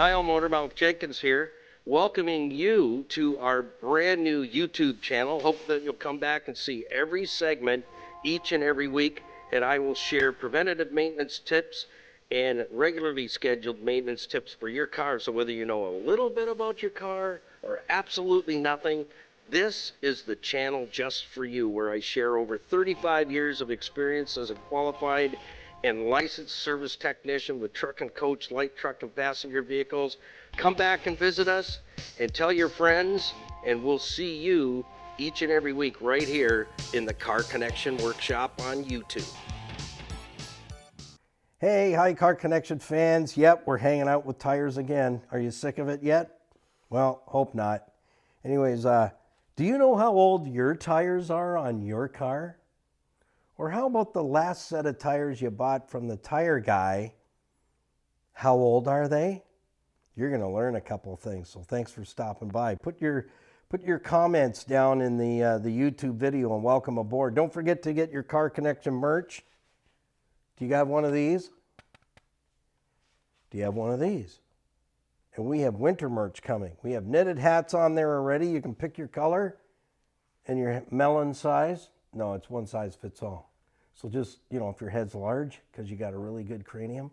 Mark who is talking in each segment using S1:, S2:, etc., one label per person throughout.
S1: Hi, all Motormouth Jenkins here, welcoming you to our brand new YouTube channel. Hope that you'll come back and see every segment each and every week, and I will share preventative maintenance tips and regularly scheduled maintenance tips for your car. So whether you know a little bit about your car or absolutely nothing, this is the channel just for you, where I share over 35 years of experience as a qualified and licensed service technician with truck and coach, light truck and passenger vehicles. Come back and visit us and tell your friends, and we'll see you each and every week right here in the Car Connection Workshop on YouTube.
S2: Hey, hi Car Connection fans. Yep, we're hanging out with tires again. Are you sick of it yet? Well, hope not. Anyways, do you know how old your tires are on your car? Or how about the last set of tires you bought from the tire guy? How old are they? You're going to learn a couple of things, so thanks for stopping by. Put your comments down in the YouTube video and welcome aboard. Don't forget to get your Car Connection merch. Do you have one of these? Do you have one of these? And we have winter merch coming. We have knitted hats on there already. You can pick your color and your melon size. No, it's one size fits all. So just, if your head's large because you got a really good cranium,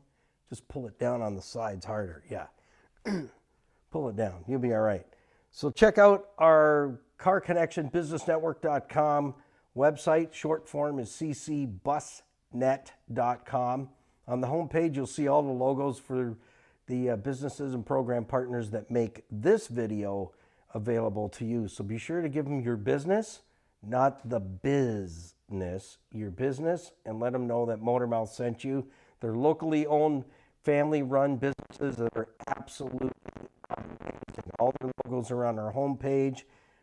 S2: just pull it down on the sides harder. Yeah. Pull it down. You'll be all right. So check out our carconnectionbusinessnetwork.com website. Short form is ccbusnet.com. On the homepage, you'll see all the logos for the businesses and program partners that make this video available to you. So be sure to give them your business, not the business, your business, and let them know that Motormouth sent you. They're locally owned, family-run businesses that are absolutely amazing. All their logos are on our homepage.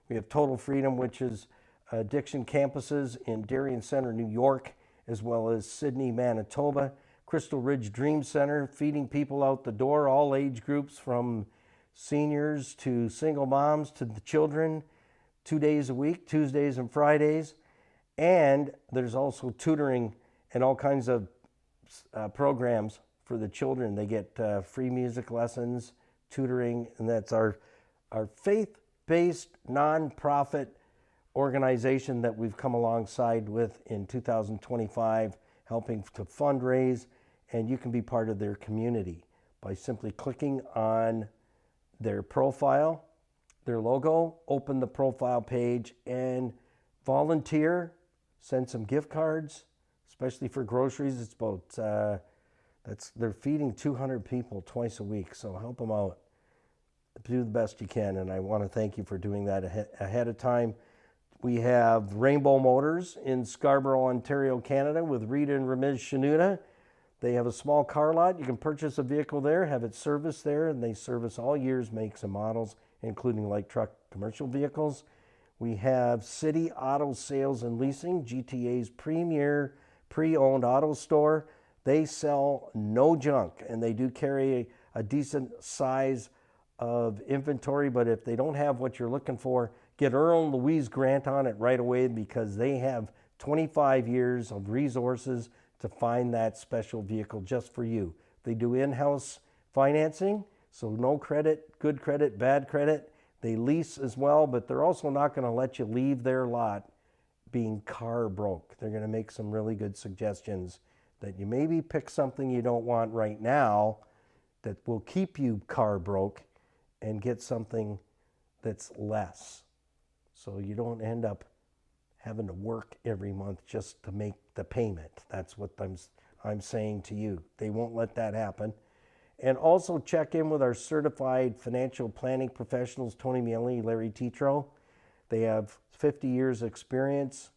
S2: We have Total Freedom, which is addiction campuses in Darien Center, New York, as well as Sydney, Manitoba. Crystal Ridge Dream Center, feeding people out the door, all age groups from seniors to single moms to the children, 2 days a week, Tuesdays and Fridays. And there's also tutoring and all kinds of programs for the children. They get free music lessons, tutoring, and that's our faith-based nonprofit organization that we've come alongside with in 2025, helping to fundraise, and you can be part of their community by simply clicking on their profile, their logo, open the profile page, and volunteer, send some gift cards, especially for groceries. It's about, they're feeding 200 people twice a week, so help them out. Do the best you can, and I want to thank you for doing that ahead of time. We have Rainbow Motors in Scarborough, Ontario, Canada, with Rita and Ramiz Shanuda. They have a small car lot. You can purchase a vehicle there, have it serviced there, and they service all years, makes, and models, including light truck commercial vehicles. We have City Auto Sales and Leasing, GTA's premier pre-owned auto store. They sell no junk, and they do carry a decent size of inventory, but if they don't have what you're looking for, get Earl and Louise Grant on it right away, because they have 25 years of resources to find that special vehicle just for you. They do in-house financing, so no credit, good credit, bad credit. They lease as well, but they're also not going to let you leave their lot being car broke. They're going to make some really good suggestions that you maybe pick something you don't want right now that will keep you car broke, and get something that's less, so you don't end up having to work every month just to make the payment. That's what I'm saying to you. They won't let that happen. And also check in with our certified financial planning professionals, Tony Miele, Larry Tetro. They have 50 years experience,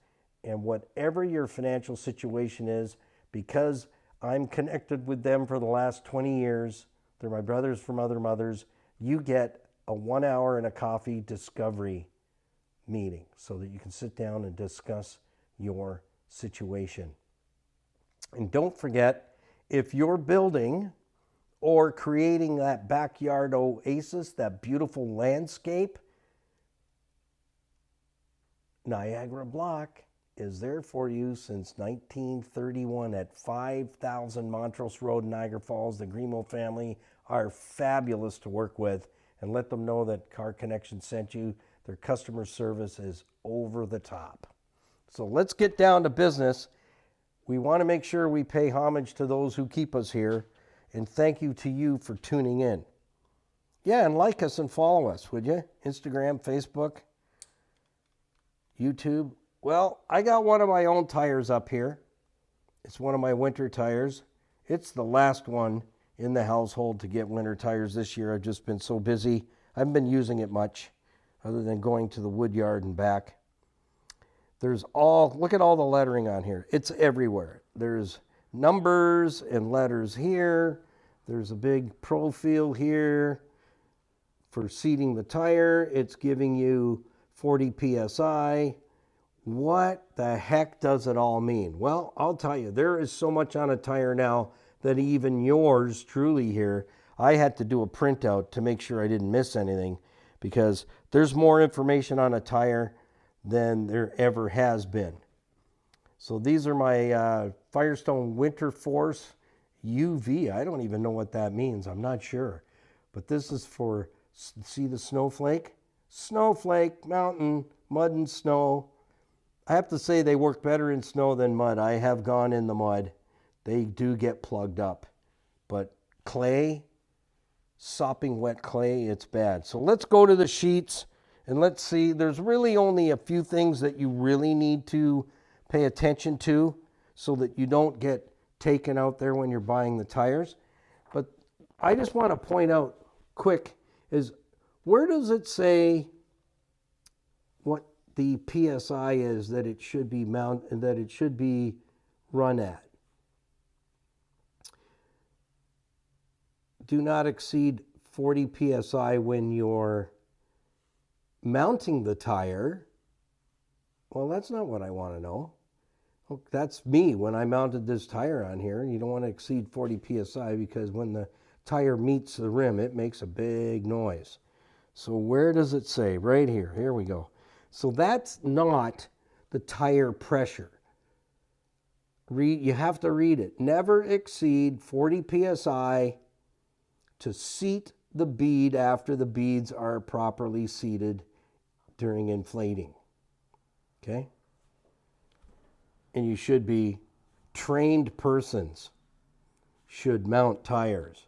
S2: and whatever your financial situation is, because I'm connected with them for the last 20 years, they're my brothers from other mothers, you get a 1 hour and a coffee discovery meeting so that you can sit down and discuss your situation. And don't forget, if you're building or creating that backyard oasis, that beautiful landscape, Niagara Block is there for you since 1931 at 5000 Montrose Road, Niagara Falls. The Grimo family are fabulous to work with, and let them know that Car Connection sent you. Their customer service is over the top. So let's get down to business. We want to make sure we pay homage to those who keep us here, and thank you to you for tuning in. Yeah, and like us and follow us, would you? Instagram, Facebook, YouTube. Well, I got one of my own tires up here. It's one of my winter tires. It's the last one in the household to get winter tires this year. I've just been so busy. I haven't been using it much other than going to the wood yard and back. Look at all the lettering on here. It's everywhere. There's numbers and letters here. There's a big profile here for seating the tire. It's giving you 40 PSI. What the heck does it all mean? Well, I'll tell you, there is so much on a tire now that even yours truly here, I had to do a printout to make sure I didn't miss anything, because there's more information on a tire than there ever has been. So these are my Firestone Winter Force UV. I don't even know what that means. I'm not sure. But this is for, see the snowflake? Snowflake, mountain, mud and snow. I have to say they work better in snow than mud. I have gone in the mud. They do get plugged up. But clay, sopping wet clay, it's bad. So let's go to the sheets and let's see. There's really only a few things that you really need to pay attention to so that you don't get taken out there when you're buying the tires. But I just want to point out quick is, where does it say what the PSI is that it should be run at? Do not exceed 40 PSI when you're mounting the tire. Well, that's not what I want to know. Oh, that's me when I mounted this tire on here. You don't want to exceed 40 PSI because when the tire meets the rim, it makes a big noise. So where does it say? Right here. Here we go. So that's not the tire pressure. You have to read it. Never exceed 40 PSI to seat the bead after the beads are properly seated during inflating. Okay? And you should be trained persons should mount tires.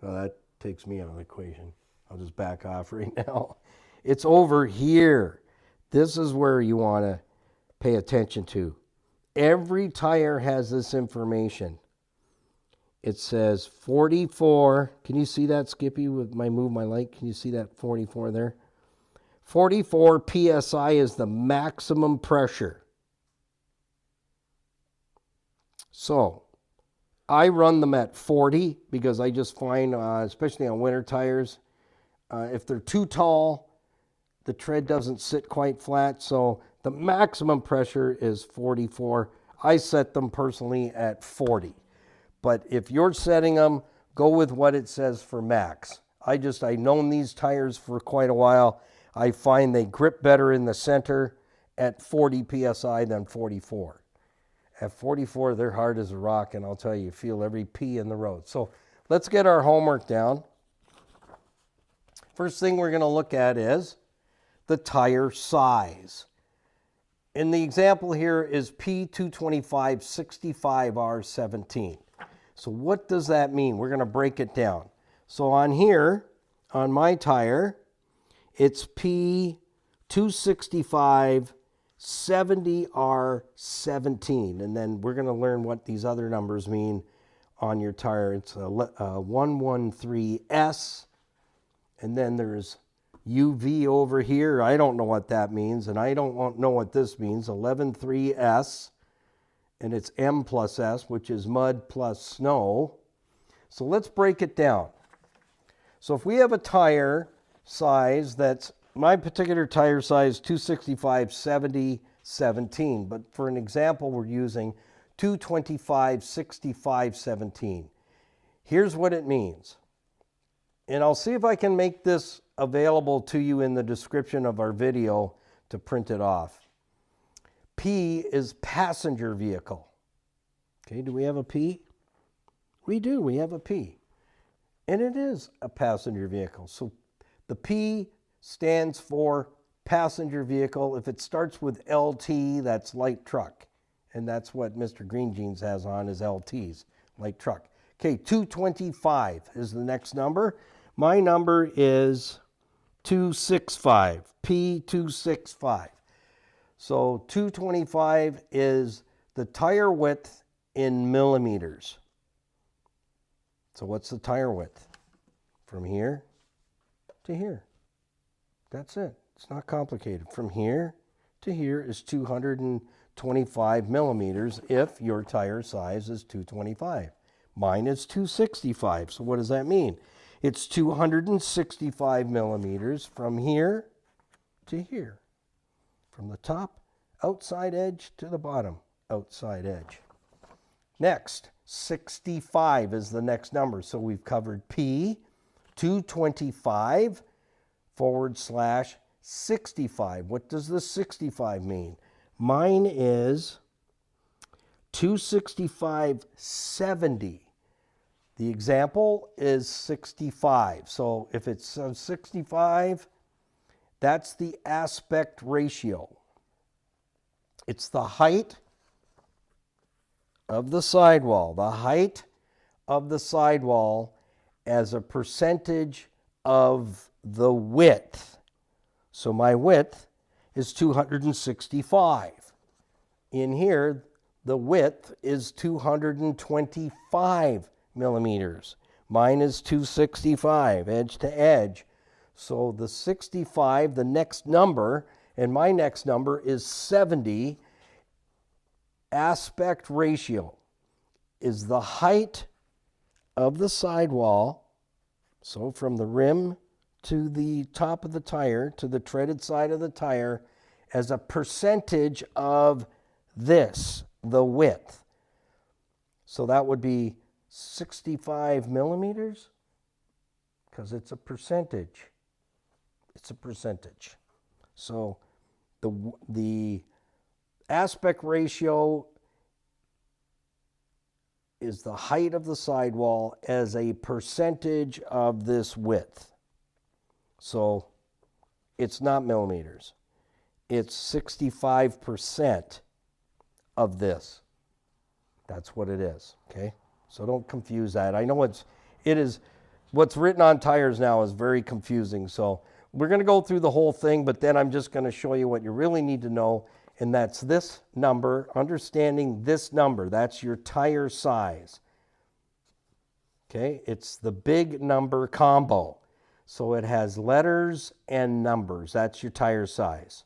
S2: Well, that takes me out of the equation. I'll just back off right now. It's over here. This is where you want to pay attention to. Every tire has this information. It says 44. Can you see that, Skippy, with my move my light? Can you see that 44 there? 44 PSI is the maximum pressure. So I run them at 40 because I just find, especially on winter tires, if they're too tall, the tread doesn't sit quite flat. So the maximum pressure is 44. I set them personally at 40. But if you're setting them, go with what it says for max. I've known these tires for quite a while. I find they grip better in the center at 40 PSI than 44. At 44, they're hard as a rock, and I'll tell you, you feel every pea in the road. So let's get our homework down. First thing we're going to look at is the tire size. And the example here is P225 65R17. So what does that mean? We're going to break it down. So on here, on my tire, it's P265 70R17. And then we're going to learn what these other numbers mean on your tire. It's a 113S. And then there's UV over here. I don't know what that means. And I don't know what this means. 113S. And it's M plus S, which is mud plus snow. So let's break it down. So if we have a tire size that's, my particular tire size, 265 70 17. But for an example, we're using 225 65 17. Here's what it means. And I'll see if I can make this available to you in the description of our video to print it off. P is passenger vehicle. Okay, do we have a P? We do, we have a P. And it is a passenger vehicle. So the P stands for passenger vehicle. If it starts with LT, that's light truck. And that's what Mr. Green Jeans has on, is LTs, light truck. Okay, 225 is the next number. My number is 265, P265. So 225 is the tire width in millimeters. So what's the tire width? From here to here. That's it. It's not complicated. From here to here is 225 millimeters if your tire size is 225. Mine is 265. So what does that mean? It's 265 millimeters from here to here. From the top outside edge to the bottom outside edge. Next, 65 is the next number. So we've covered P, 225 / 65. What does the 65 mean? Mine is 265/70. The example is 65. So if it's 65, that's the aspect ratio. It's the height of the sidewall. The height of the sidewall as a percentage of the width. So my width is 265. In here, the width is 225 millimeters. Mine is 265, edge to edge. So the 65, the next number, and my next number is 70. Aspect ratio is the height of the sidewall, so from the rim to the top of the tire, to the treaded side of the tire, as a percentage of this, the width. So that would be 65 millimeters, because it's a percentage. It's a percentage. So the aspect ratio is the height of the sidewall as a percentage of this width. So it's not millimeters. It's 65% of this. That's what it is, okay? So don't confuse that. I know it is, what's written on tires now is very confusing. So we're going to go through the whole thing, but then I'm just going to show you what you really need to know, and that's this number, understanding this number. That's your tire size. Okay, it's the big number combo. So it has letters and numbers. That's your tire size.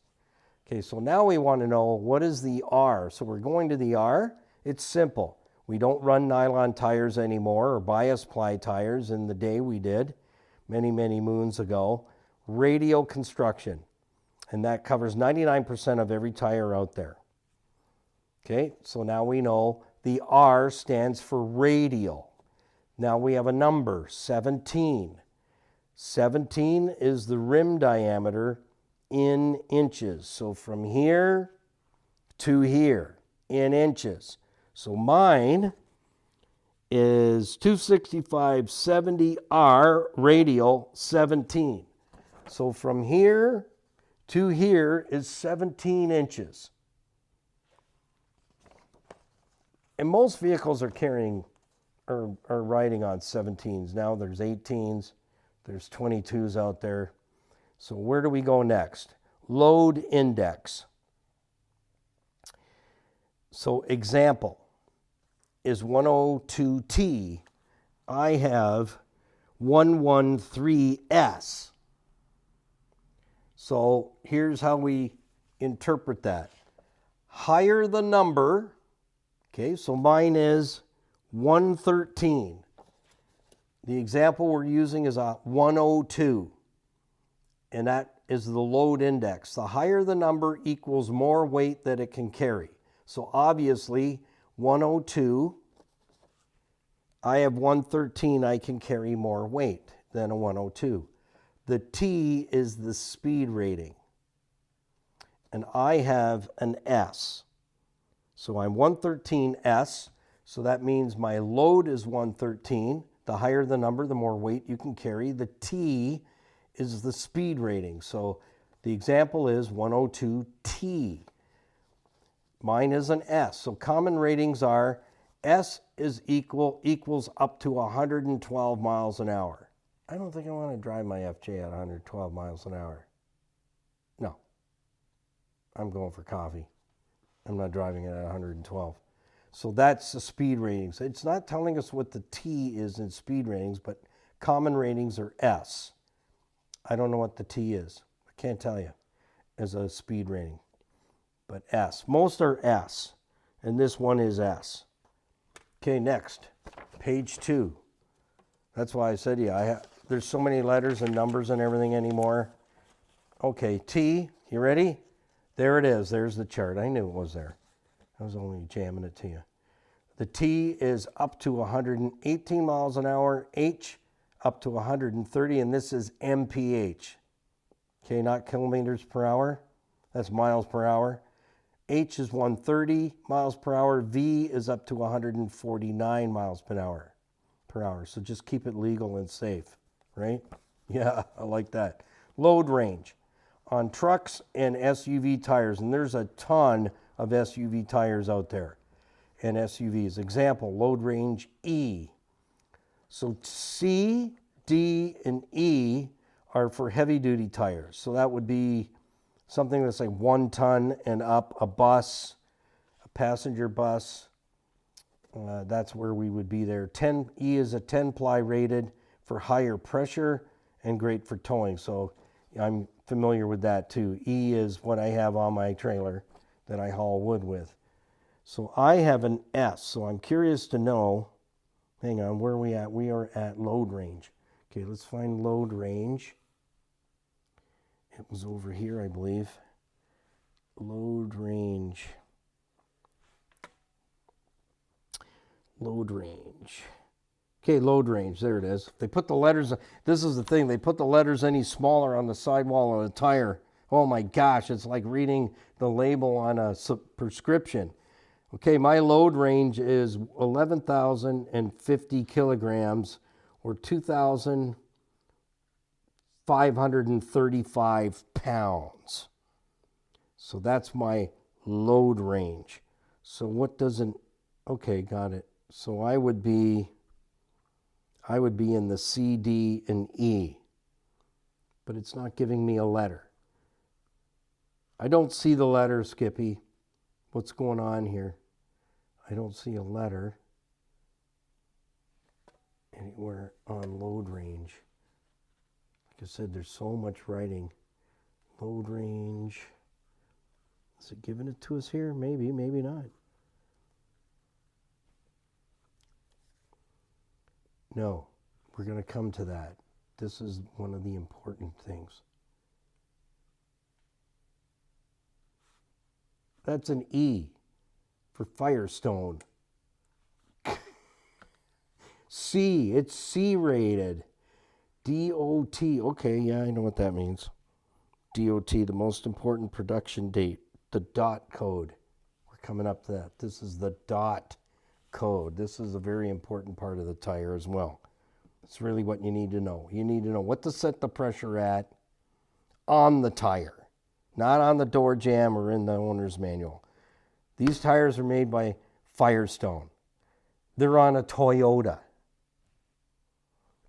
S2: Okay, so now we want to know, what is the R? So we're going to the R. It's simple. We don't run nylon tires anymore, or bias ply tires. In the day we did, many, many moons ago. Radial construction. And that covers 99% of every tire out there. Okay, so now we know the R stands for radial. Now we have a number, 17. 17 is the rim diameter in inches. So from here to here in inches. So mine is 265/70R radial 17. So from here to here is 17 inches. And most vehicles are carrying or are riding on 17s. Now there's 18s, there's 22s out there. So where do we go next? Load index. So example is 102T. I have 113S. So here's how we interpret that. Higher the number, okay, so mine is 113. The example we're using is a 102, and that is the load index. The higher the number equals more weight that it can carry. So obviously 102, I have 113, I can carry more weight than a 102. The T is the speed rating. And I have an S. So I'm 113S. So that means my load is 113. The higher the number, the more weight you can carry. The T is the speed rating. So the example is 102T. Mine is an S. So common ratings are S equals up to 112 miles an hour. I don't think I want to drive my FJ at 112 miles an hour. No. I'm going for coffee. I'm not driving it at 112. So that's the speed ratings. It's not telling us what the T is in speed ratings, but common ratings are S. I don't know what the T is. I can't tell you as a speed rating. But S. Most are S. And this one is S. Okay, next. Page 2. That's why I said, there's so many letters and numbers and everything anymore. Okay, T. You ready? There it is. There's the chart. I knew it was there. I was only jamming it to you. The T is up to 118 miles an hour. H up to 130, and this is mph. Okay, not kilometers per hour. That's miles per hour. H is 130 miles per hour. V is up to 149 miles per hour. So just keep it legal and safe, right? Yeah, I like that. Load range on trucks and SUV tires, and there's a ton of SUV tires out there and SUVs. Example, load range E. So C, D, and E are for heavy-duty tires. So that would be something that's like 1 ton and up, a bus, a passenger bus. That's where we would be there. E is a 10-ply rated for higher pressure and great for towing. So I'm familiar with that too. E is what I have on my trailer that I haul wood with. So I have an S. So I'm curious to know, hang on, where are we at? We are at load range. Okay, let's find load range. It was over here, I believe. Load range. Load range. Okay, load range. There it is. They put the letters, this is the thing, they put the letters any smaller on the sidewall of a tire. Oh my gosh, it's like reading the label on a prescription. Okay, my load range is 11,050 kilograms or 2,535 pounds. So that's my load range. So what doesn't, okay, got it. So I would be in the C, D, and E, but it's not giving me a letter. I don't see the letter, Skippy. What's going on here? I don't see a letter anywhere on load range. Like I said, there's so much writing. Load range. Is it giving it to us here? Maybe, maybe not. No, we're going to come to that. This is one of the important things. That's an E for Firestone. C, it's C rated. DOT, okay, yeah, I know what that means. DOT, the most important production date, the dot code. We're coming up to that. This is the dot code. This is a very important part of the tire as well. It's really what you need to know. You need to know what to set the pressure at on the tire, not on the door jamb or in the owner's manual. These tires are made by Firestone. They're on a Toyota.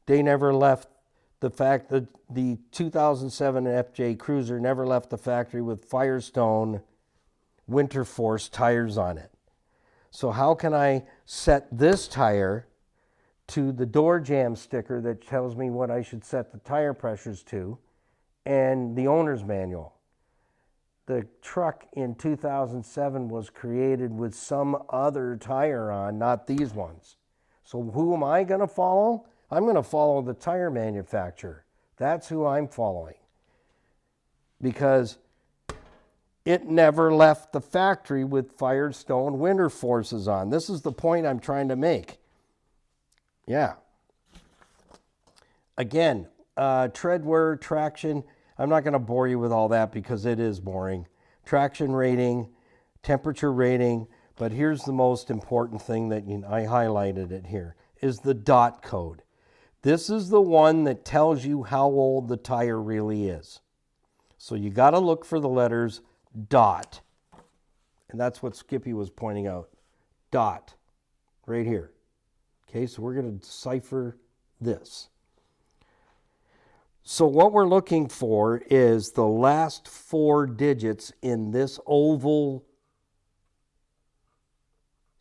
S2: They never left the fact that the 2007 FJ Cruiser never left the factory with Firestone Winter Force tires on it. So how can I set this tire to the door jamb sticker that tells me what I should set the tire pressures to and the owner's manual? The truck in 2007 was created with some other tire on, not these ones. So who am I going to follow? I'm going to follow the tire manufacturer. That's who I'm following. Because it never left the factory with Firestone Winter Forces on. This is the point I'm trying to make. Yeah. Again, tread wear, traction. I'm not going to bore you with all that because it is boring. Traction rating, temperature rating. But here's the most important thing that I highlighted it here, is the dot code. This is the one that tells you how old the tire really is. So you got to look for the letters dot. And that's what Skippy was pointing out. Dot. Right here. Okay, so we're going to decipher this. So what we're looking for is the last 4 digits in this oval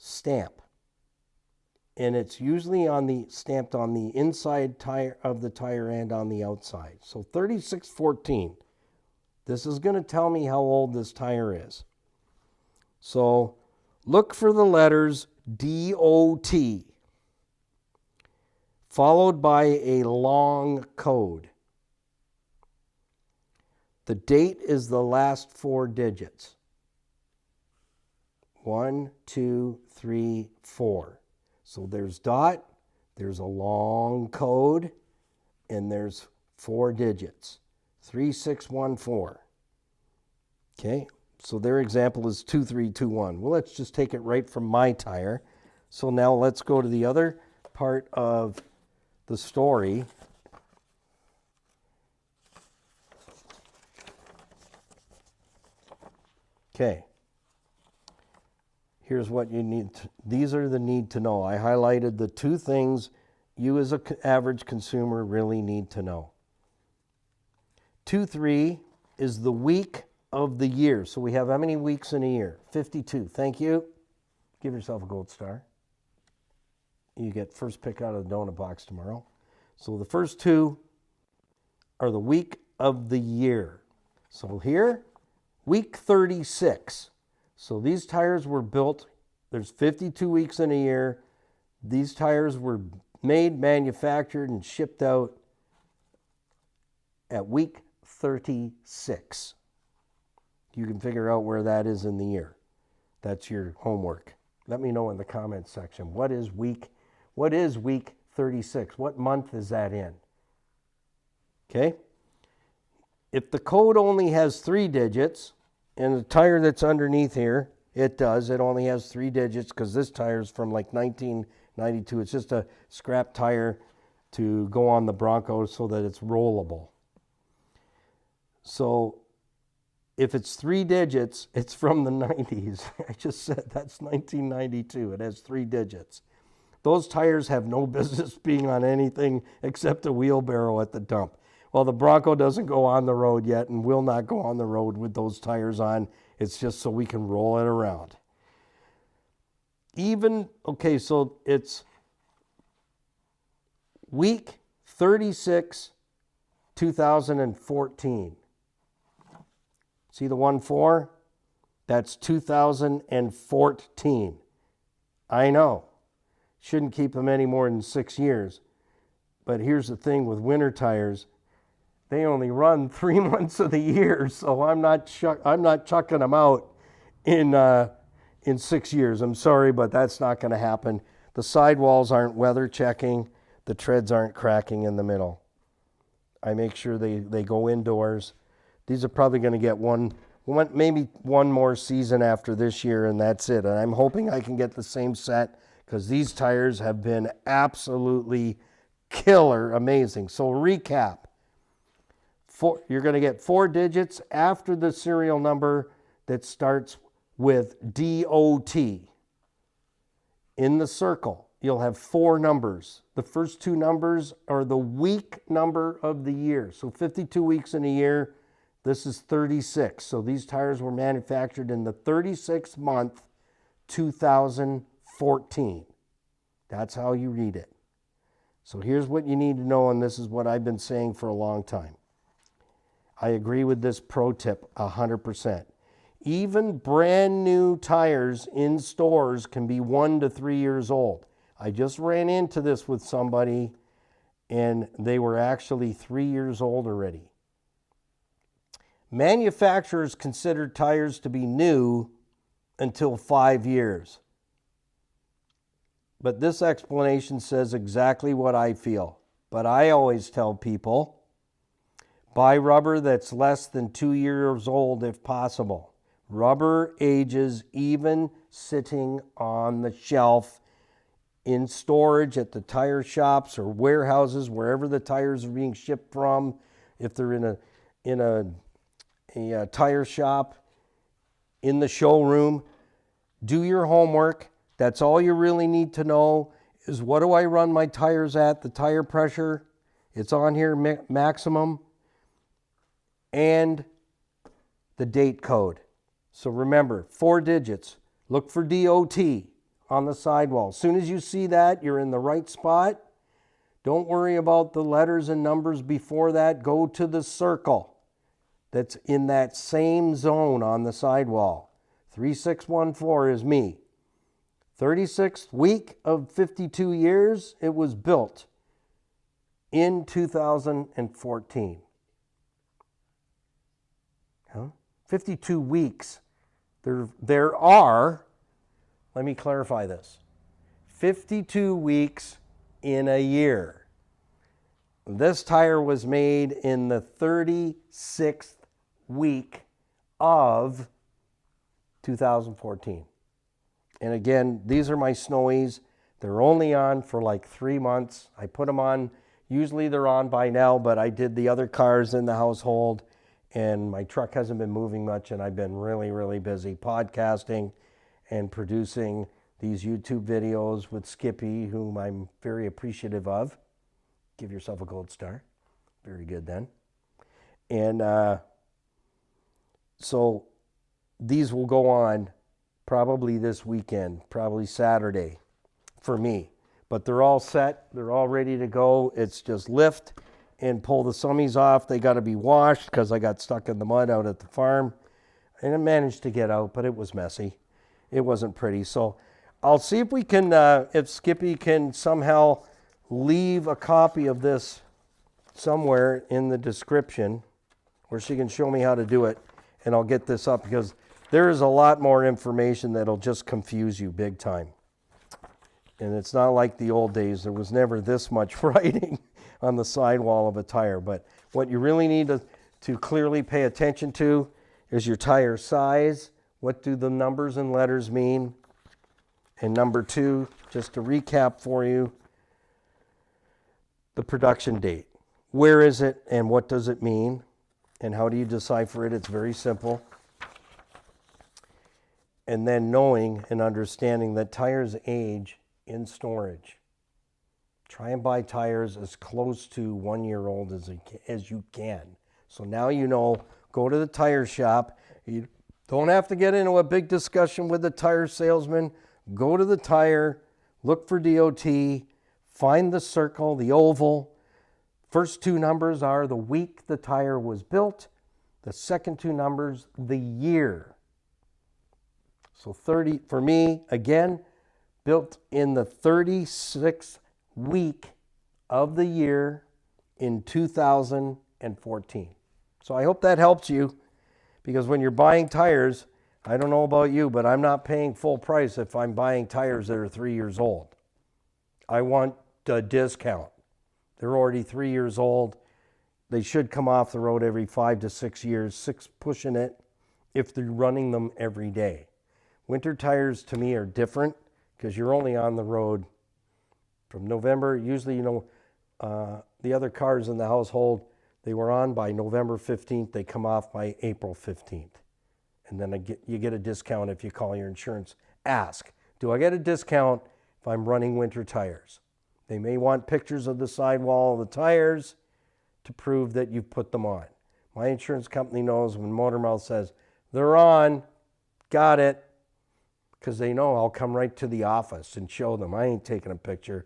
S2: stamp. And it's usually stamped on the inside tire of the tire and on the outside. So 3614. This is going to tell me how old this tire is. So look for the letters DOT, followed by a long code. The date is the last 4 digits. 1, 2, 3, 4. So there's dot, there's a long code, and there's 4 digits. 3614. Okay, so their example is 2321. Well, let's just take it right from my tire. So now let's go to the other part of the story. Okay. Here's what you need. These are the need to know. I highlighted the 2 things you as an average consumer really need to know. 2-3 is the week of the year. So we have how many weeks in a year? 52. Thank you. Give yourself a gold star. You get first pick out of the donut box tomorrow. So the first 2 are the week of the year. So here, week 36. So these tires were built, there's 52 weeks in a year. These tires were made, manufactured, and shipped out at week 36. You can figure out where that is in the year. That's your homework. Let me know in the comments section. What is week 36? What month is that in? Okay? If the code only has 3 digits, and the tire that's underneath here, it only has 3 digits because this tire is from like 1992. It's just a scrap tire to go on the Bronco so that it's rollable. So if it's 3 digits, it's from the 90s. I just said that's 1992. It has 3 digits. Those tires have no business being on anything except a wheelbarrow at the dump. Well, the Bronco doesn't go on the road yet and will not go on the road with those tires on. It's just so we can roll it around. So it's week 36, 2014. See the 1-4? That's 2014. I know. Shouldn't keep them any more than 6 years. But here's the thing with winter tires. They only run 3 months of the year, so I'm not chucking them out in 6 years. I'm sorry, but that's not going to happen. The sidewalls aren't weather checking. The treads aren't cracking in the middle. I make sure they go indoors. These are probably going to get maybe one more season after this year, and that's it. And I'm hoping I can get the same set because these tires have been absolutely killer amazing. So recap. You're going to get 4 digits after the serial number that starts with DOT. In the circle, you'll have 4 numbers. The first 2 numbers are the week number of the year. So 52 weeks in a year, this is 36. So these tires were manufactured in the 36th month, 2014. That's how you read it. So here's what you need to know, and this is what I've been saying for a long time. I agree with this pro tip 100%. Even brand new tires in stores can be 1 to 3 years old. I just ran into this with somebody and they were actually 3 years old already. Manufacturers consider tires to be new until 5 years. But this explanation says exactly what I feel. But I always tell people, buy rubber that's less than 2 years old if possible. Rubber ages even sitting on the shelf in storage at the tire shops or warehouses, wherever the tires are being shipped from. If they're in a tire shop, in the showroom, do your homework. That's all you really need to know is, what do I run my tires at? The tire pressure, it's on here, maximum, and the date code. So remember, 4 digits. Look for DOT on the sidewall. As soon as you see that, you're in the right spot. Don't worry about the letters and numbers before that. Go to the circle that's in that same zone on the sidewall. 3614 is me. 36th week of 52 years, it was built in 2014. 52 weeks. There are, let me clarify this, 52 weeks in a year. This tire was made in the 36th week of 2014. And again, these are my Snowies. They're only on for like 3 months. I put them on, usually they're on by now, but I did the other cars in the household, and my truck hasn't been moving much, and I've been really, really busy podcasting and producing these YouTube videos with Skippy, whom I'm very appreciative of. Give yourself a gold star. Very good then. And so these will go on probably this weekend, probably Saturday for me. But they're all set. They're all ready to go. It's just lift and pull the summies off. They got to be washed because I got stuck in the mud out at the farm. And I managed to get out, but it was messy. It wasn't pretty. So I'll see if we can, if Skippy can somehow leave a copy of this somewhere in the description where she can show me how to do it. And I'll get this up because there is a lot more information that'll just confuse you big time. And it's not like the old days. There was never this much writing on the sidewall of a tire. But what you really need to clearly pay attention to is your tire size. What do the numbers and letters mean? And number 2, just to recap for you, the production date. Where is it and what does it mean? And how do you decipher it? It's very simple. And then knowing and understanding that tires age in storage. Try and buy tires as close to 1 year old as you can. So now you know, go to the tire shop. You don't have to get into a big discussion with the tire salesman. Go to the tire, look for DOT, find the circle, the oval. First 2 numbers are the week the tire was built. The second 2 numbers, the year. So 30, for me, again, built in the 36th week of the year in 2014. So I hope that helps you, because when you're buying tires, I don't know about you, but I'm not paying full price if I'm buying tires that are 3 years old. I want a discount. They're already 3 years old. They should come off the road every 5 to 6 years, 6 pushing it, if they're running them every day. Winter tires to me are different because you're only on the road from November. Usually, the other cars in the household, they were on by November 15th. They come off by April 15th. And then you get a discount if you call your insurance. Ask, do I get a discount if I'm running winter tires? They may want pictures of the sidewall of the tires to prove that you've put them on. My insurance company knows when Motormouth says, they're on, got it, because they know I'll come right to the office and show them. I ain't taking a picture.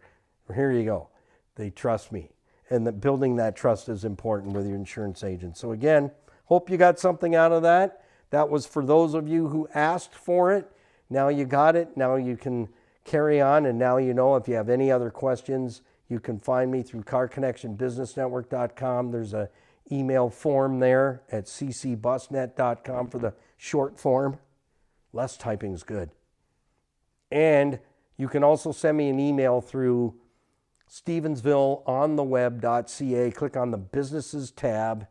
S2: Here you go. They trust me. And building that trust is important with your insurance agent. So again, hope you got something out of that. That was for those of you who asked for it. Now you got it. Now you can carry on. And now you know, if you have any other questions, you can find me through carconnectionbusinessnetwork.com. There's an email form there at ccbusnet.com for the short form. Less typing is good. And you can also send me an email through stevensvilleontheweb.ca. Click on the businesses tab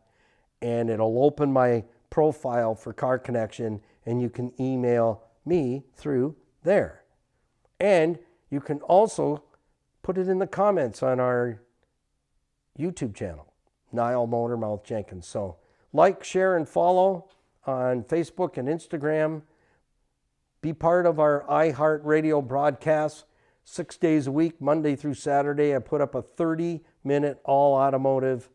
S2: and it'll open my profile for Car Connection, and you can email me through there. And you can also put it in the comments on our YouTube channel, Niall Motormouth Jenkins. So like, share, and follow on Facebook and Instagram. Be part of our iHeartRadio broadcasts 6 days a week, Monday through Saturday. I put up a 30-minute all automotive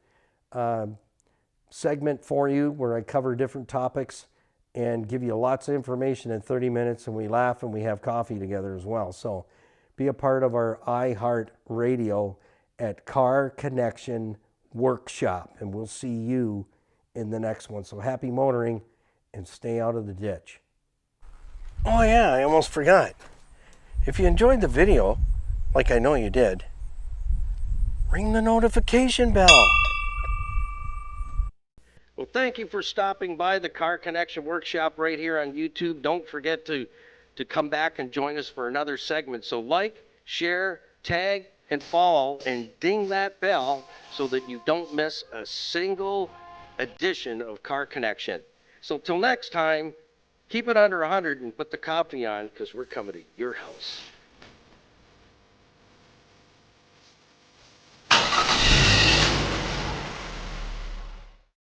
S2: segment for you where I cover different topics and give you lots of information in 30 minutes, and we laugh and we have coffee together as well. So be a part of our iHeartRadio at Car Connection Workshop, and we'll see you in the next one. So happy motoring and stay out of the ditch. Oh yeah, I almost forgot. If you enjoyed the video, like I know you did, ring the notification bell.
S1: Well, thank you for stopping by the Car Connection Workshop right here on YouTube. Don't forget to come back and join us for another segment. So like, share, tag, and follow, and ding that bell so that you don't miss a single edition of Car Connection. So till next time, keep it under 100 and put the coffee on, because we're coming to your house.